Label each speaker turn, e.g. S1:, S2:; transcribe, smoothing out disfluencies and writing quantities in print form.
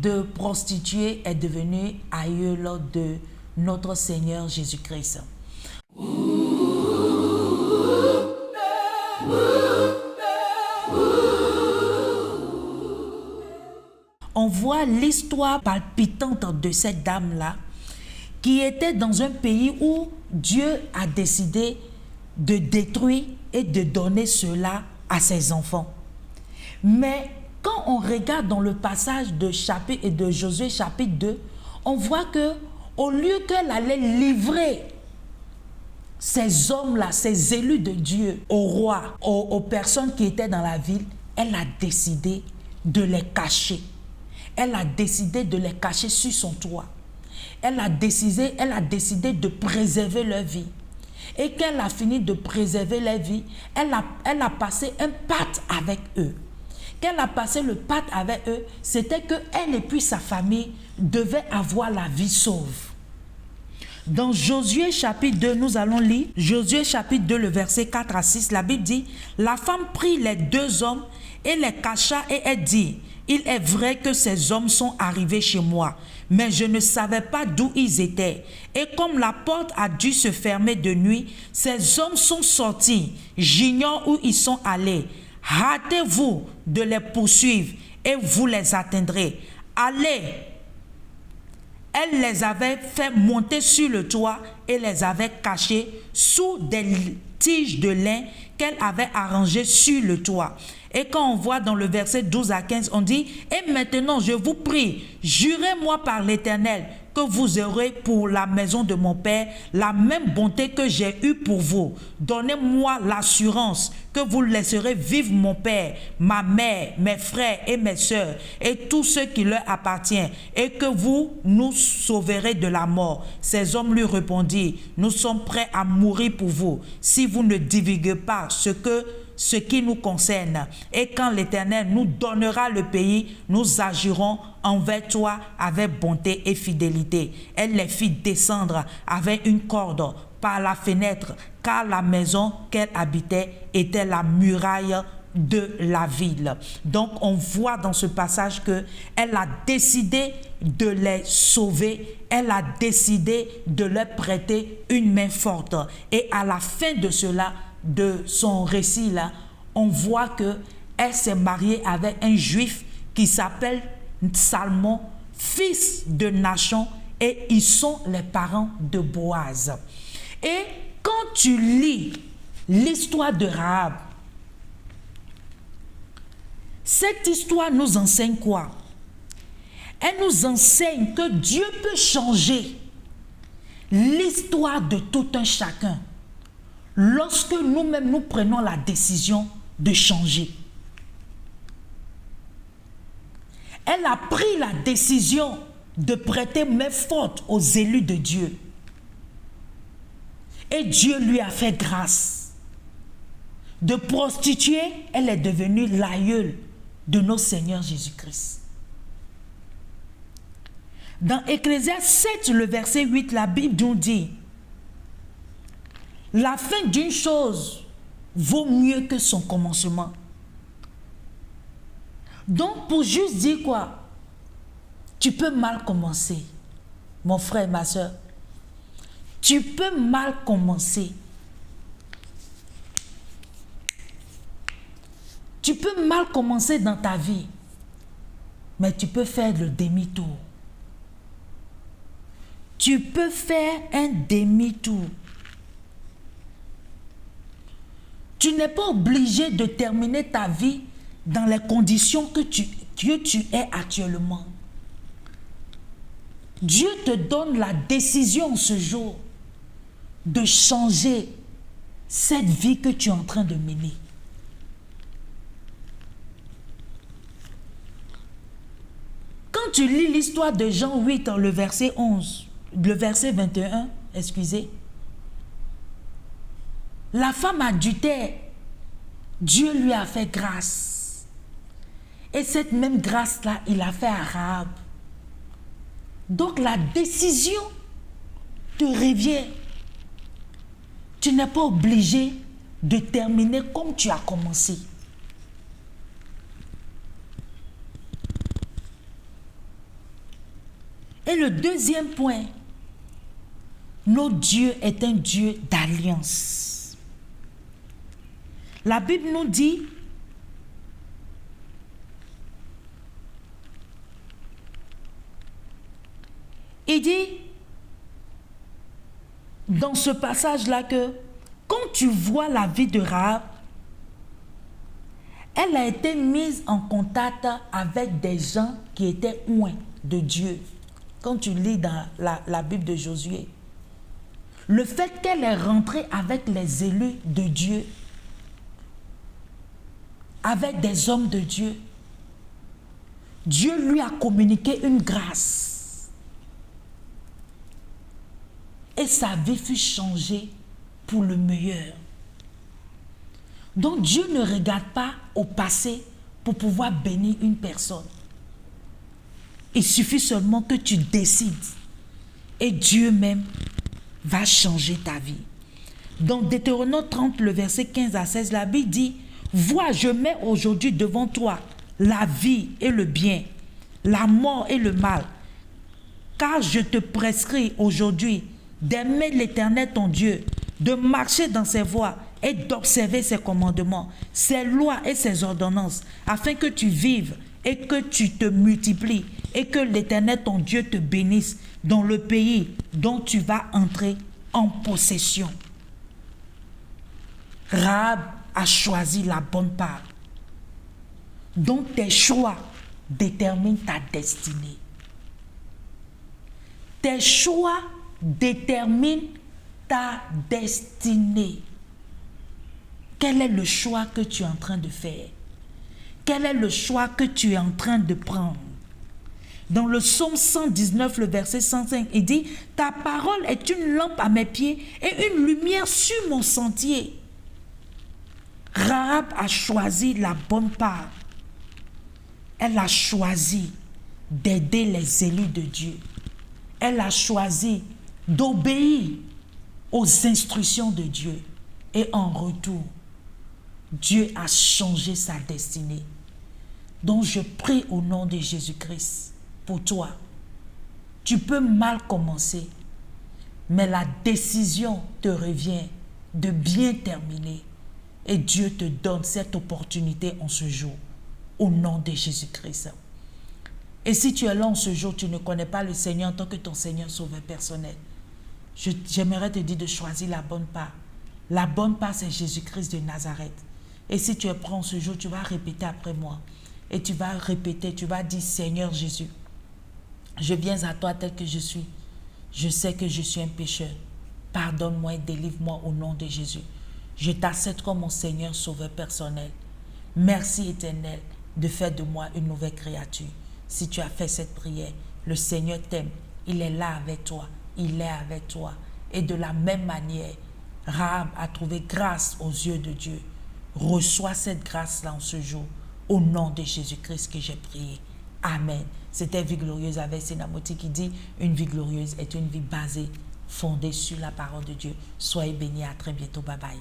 S1: de prostituée est devenue aïeule de notre Seigneur Jésus-Christ. On voit l'histoire palpitante de cette dame-là qui était dans un pays où Dieu a décidé de détruire et de donner cela à ses enfants. Mais quand on regarde dans le passage de Josué chapitre 2, on voit que au lieu qu'elle allait livrer ces hommes-là, ces élus de Dieu, au roi, aux personnes qui étaient dans la ville, elle a décidé de les cacher. Elle a décidé de les cacher sur son toit. Elle a décidé de préserver leur vie. Et quand elle a fini de préserver leur vie, elle a passé un pacte avec eux. Quand elle a passé le pacte avec eux, c'était qu'elle et puis sa famille devaient avoir la vie sauve. Dans Josué chapitre 2, nous allons lire Josué chapitre 2, le verset 4 à 6. La Bible dit, la femme prit les deux hommes et les cacha et elle dit, il est vrai que ces hommes sont arrivés chez moi, mais je ne savais pas d'où ils étaient. Et comme la porte a dû se fermer de nuit, ces hommes sont sortis. J'ignore où ils sont allés. Hâtez-vous de les poursuivre et vous les atteindrez. Allez. Elle les avait fait monter sur le toit et les avait cachés sous des tiges de lin qu'elle avait arrangées sur le toit. Et quand on voit dans le verset 12 à 15, on dit, « Et maintenant, je vous prie, jurez-moi par l'Éternel que vous aurez pour la maison de mon Père la même bonté que j'ai eue pour vous. Donnez-moi l'assurance que vous laisserez vivre mon Père, ma mère, mes frères et mes sœurs, et tous ceux qui leur appartiennent, et que vous nous sauverez de la mort. » Ces hommes lui répondirent, « Nous sommes prêts à mourir pour vous, si vous ne divulguez pas ce qui nous concerne. Et quand l'Éternel nous donnera le pays, nous agirons envers toi avec bonté et fidélité. » Elle les fit descendre avec une corde par la fenêtre, car la maison qu'elle habitait était la muraille de la ville. Donc on voit dans ce passage que elle a décidé de les sauver, elle a décidé de leur prêter une main forte. Et à la fin de cela, de son récit là, on voit que elle s'est mariée avec un juif qui s'appelle Salmon, fils de Nachon, et ils sont les parents de Boaz. Et quand tu lis l'histoire de Rahab, cette histoire nous enseigne quoi? Elle nous enseigne que Dieu peut changer l'histoire de tout un chacun lorsque nous-mêmes nous prenons la décision de changer. Elle a pris la décision de prêter main forte aux élus de Dieu. Et Dieu lui a fait grâce. De prostituée, elle est devenue l'aïeule de notre Seigneur Jésus-Christ. Dans Ecclésiaste 7, le verset 8, la Bible nous dit, la fin d'une chose vaut mieux que son commencement. Donc, pour juste dire quoi? Tu peux mal commencer, mon frère et ma soeur. Tu peux mal commencer. Tu peux mal commencer dans ta vie, mais tu peux faire le demi-tour. Tu peux faire un demi-tour. Tu n'es pas obligé de terminer ta vie dans les conditions que tu es actuellement. Dieu te donne la décision ce jour de changer cette vie que tu es en train de mener. Quand tu lis l'histoire de Jean 8, le verset 11, le verset 21, excusez, la femme adultère, Dieu lui a fait grâce. Et cette même grâce-là, il a fait à Rahab. Donc la décision te revient. Tu n'es pas obligé de terminer comme tu as commencé. Et le deuxième point, notre Dieu est un Dieu d'alliance. La Bible nous dit, il dit dans ce passage-là que quand tu vois la vie de Rahab, elle a été mise en contact avec des gens qui étaient loin de Dieu. Quand tu lis dans la Bible de Josué, le fait qu'elle est rentrée avec les élus de Dieu, avec des hommes de Dieu, Dieu lui a communiqué une grâce. Et sa vie fut changée pour le meilleur. Donc Dieu ne regarde pas au passé pour pouvoir bénir une personne. Il suffit seulement que tu décides. Et Dieu même va changer ta vie. Dans Deutéronome 30, le verset 15 à 16, la Bible dit, « Vois, je mets aujourd'hui devant toi la vie et le bien, la mort et le mal. Car je te prescris aujourd'hui d'aimer l'Éternel ton Dieu, de marcher dans ses voies et d'observer ses commandements, ses lois et ses ordonnances, afin que tu vives et que tu te multiplies et que l'Éternel ton Dieu te bénisse dans le pays dont tu vas entrer en possession. » Rahab a choisi la bonne part. Donc tes choix déterminent ta destinée. Tes choix déterminent ta destinée. Quel est le choix que tu es en train de faire? Quel est le choix que tu es en train de prendre? Dans le psaume 119, le verset 105, il dit, « Ta parole est une lampe à mes pieds et une lumière sur mon sentier. » Rahab a choisi la bonne part. Elle a choisi d'aider les élus de Dieu. Elle a choisi d'obéir aux instructions de Dieu. Et en retour, Dieu a changé sa destinée. Donc je prie au nom de Jésus-Christ pour toi. Tu peux mal commencer, mais la décision te revient de bien terminer. Et Dieu te donne cette opportunité en ce jour, au nom de Jésus-Christ. Et si tu es là en ce jour, tu ne connais pas le Seigneur en tant que ton Seigneur sauveur personnel, j'aimerais te dire de choisir la bonne part. La bonne part, c'est Jésus-Christ de Nazareth. Et si tu es prêt en ce jour, tu vas répéter après moi. Et tu vas répéter, tu vas dire, Seigneur Jésus, je viens à toi tel que je suis. Je sais que je suis un pécheur. Pardonne-moi et délivre-moi au nom de Jésus. Je t'accepte comme mon Seigneur sauveur personnel. Merci Éternel de faire de moi une nouvelle créature. Si tu as fait cette prière, le Seigneur t'aime. Il est là avec toi. Il est avec toi. Et de la même manière, Rahab a trouvé grâce aux yeux de Dieu. Reçois cette grâce-là en ce jour. Au nom de Jésus-Christ que j'ai prié. Amen. C'était Vie Glorieuse avec Sénamoti qui dit, une vie glorieuse est une vie basée, fondée sur la parole de Dieu. Soyez bénis. À très bientôt. Bye bye.